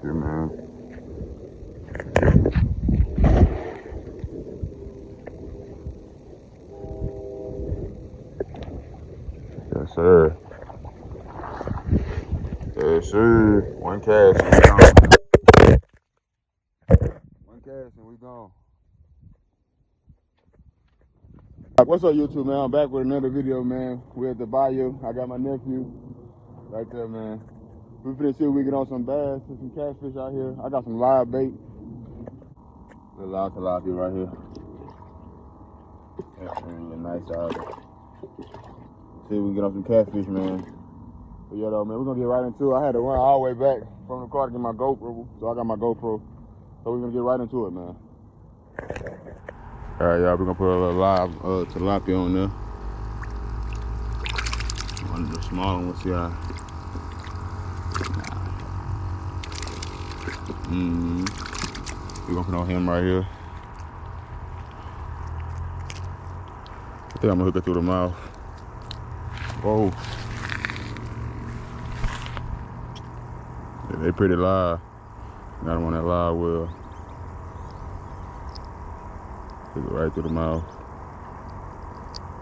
shit, man. Yes, sir. Yes, sir. One cast and we gone. One cast and we gone. What's up, YouTube, man? I'm back with another video, man. We're at the Bayou. I got my nephew right there, man. We finna see if we get on some bass and some catfish out here. I got some live bait. Little live tilapia right here. That's really nice out there. See if we can get on some catfish, man. But yeah, though, man, we're gonna get right into it. I had to run all the way back from the car to get my GoPro, so I got my GoPro. So we're gonna get right into it, man. All right, y'all, we're gonna put a little live tilapia on there. One of the small ones, y'all. We're gonna put on him right here. I think I'm gonna hook it through the mouth. Whoa. Yeah, they pretty live. Got them on that live well. Hook it right through the mouth.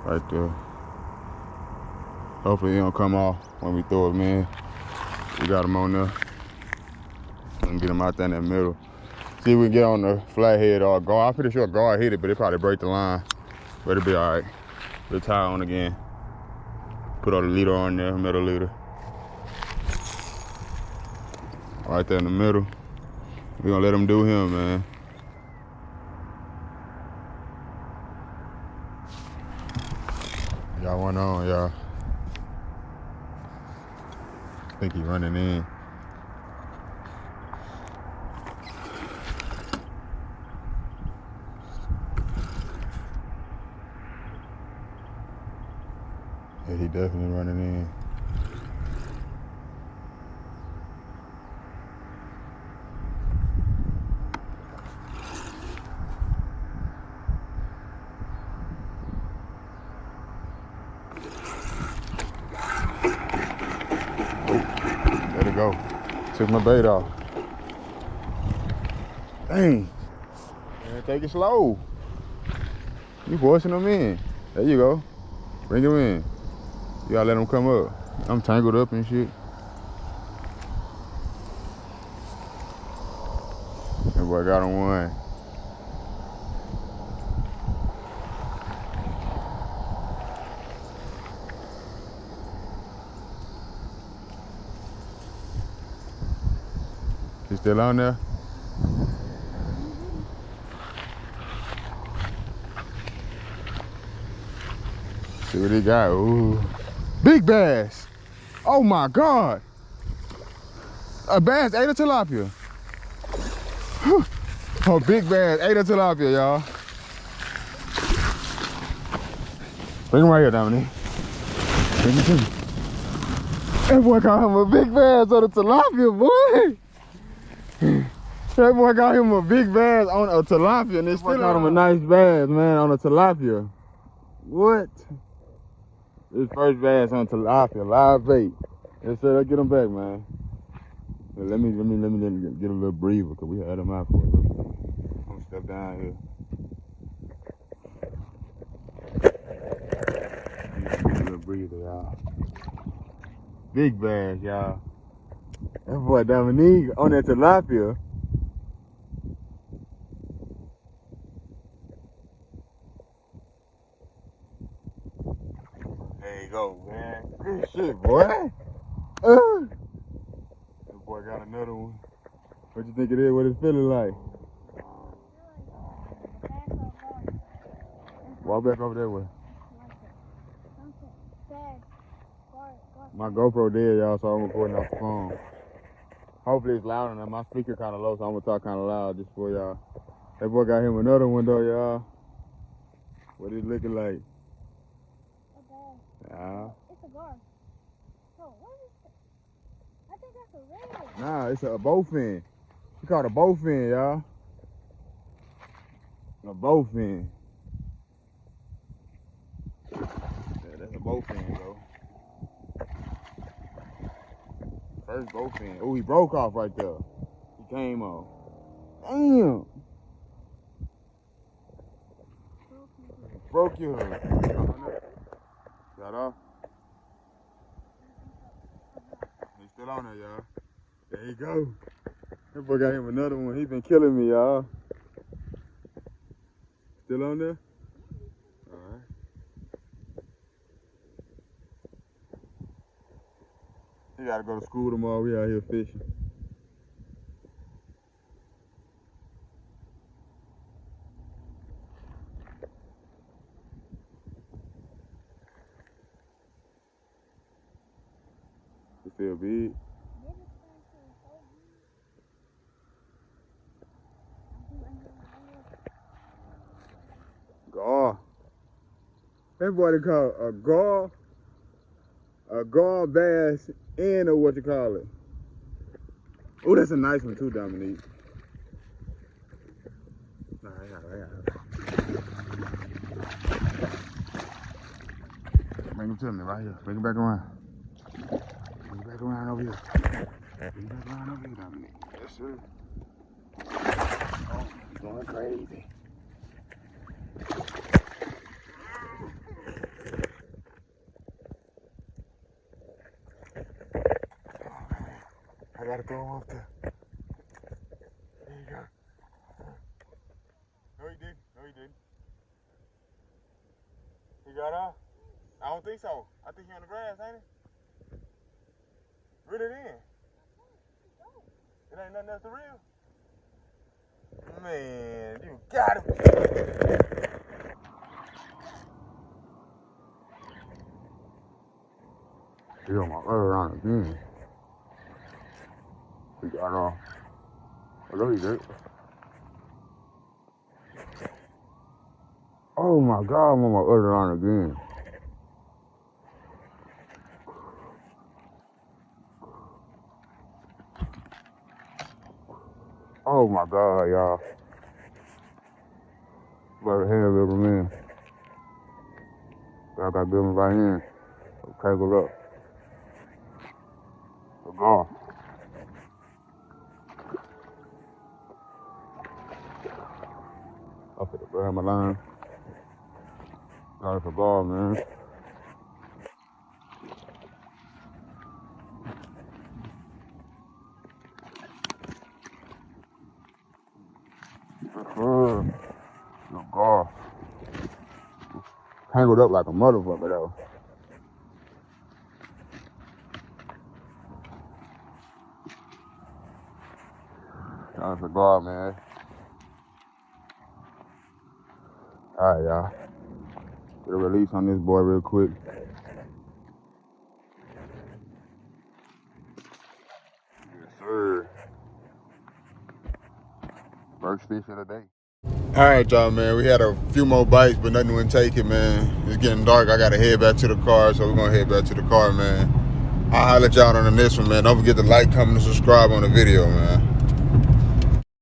Right there. Hopefully it don't come off when we throw them in. We got them on there. And get them out there in that middle. See if we can get on the flathead or guard. I'm pretty sure guard hit it, but it probably break the line. But it'll be all right. We'll tie on again. Put all the leader on there, middle leader. Right there in the middle. We're gonna let him do him, man. Y'all went on, y'all. I think he running in. Yeah, he definitely running in. Let it go. Took my bait off. Dang. Man, take it slow. You forcing them in. There you go. Bring him in. You gotta let him come up. I'm tangled up and shit. That boy got him one. He still on there? See what he got. Ooh. Big bass. Oh my God. A bass ate a tilapia. Oh, big bass ate a tilapia, y'all. Bring him right here, Dominique. Bring him to me. That boy got him a big bass on a tilapia, boy. That boy got him a big bass on a tilapia, and they still got him a nice bass, man, on a tilapia. What? His first bass on tilapia, live bait. Yes, sir, let's get him back, man. Let me get a little breather, because we had him out for a little bit. I'm gonna step down here. Get a little breather, y'all. Big bass, y'all. That boy Dominique on that tilapia. There you go, man. Good shit, boy. That boy got another one. What you think it is? What it's feeling like? Walk back over that way. My GoPro dead, y'all, so I'm recording off the phone. Hopefully it's loud enough. My speaker kind of low, so I'm gonna talk kind of loud just for y'all. That boy got him another one though, y'all. What it looking like? Yeah. It's a gar. Oh, what is it? I think that's a red. Nah, it's a bowfin. He called a bowfin, y'all. A bowfin. Yeah, that's a bowfin, though. First bowfin. Oh, he broke off right there. He came off. Damn. Broke your hook. Got off? He's still on there, y'all. There you go. That boy got him another one. He been killing me, y'all. Still on there? Alright. He gotta go to school tomorrow. We out here fishing. You feel big? Gar. That boy they call a gar bass and a what you call it. Oh, that's a nice one too, Dominique. Nah, I got it. Bring him to me right here. Bring him back around. Bring him back around over here. Bring him back around over here, Dominique. Yes, sir. Oh, he's going crazy. I gotta throw him up there. There you go. No, he didn't. No, he didn't. He got off? I don't think so. I think he on the grass, ain't he? Reel it in. It ain't nothing else to reel. Man, you got him. He on my other arm again. He got off. I know he did. Oh my God, I'm on my other arm again. Oh my God, y'all. Better hand over, man. I got Bill right in. Tangled up. A gar. I put the grab my line. Got it for gar, man. No gar. Tangled up like a motherfucker though. Got it for gar, man. Alright, y'all. Get a release on this boy real quick. Yes, sir. First fish of the day. Alright, y'all, man. We had a few more bites, but nothing wouldn't take it, man. It's getting dark. I gotta head back to the car, so we're gonna head back to the car, man. I'll holler at y'all on the next one, man. Don't forget to like, comment, and subscribe on the video, man.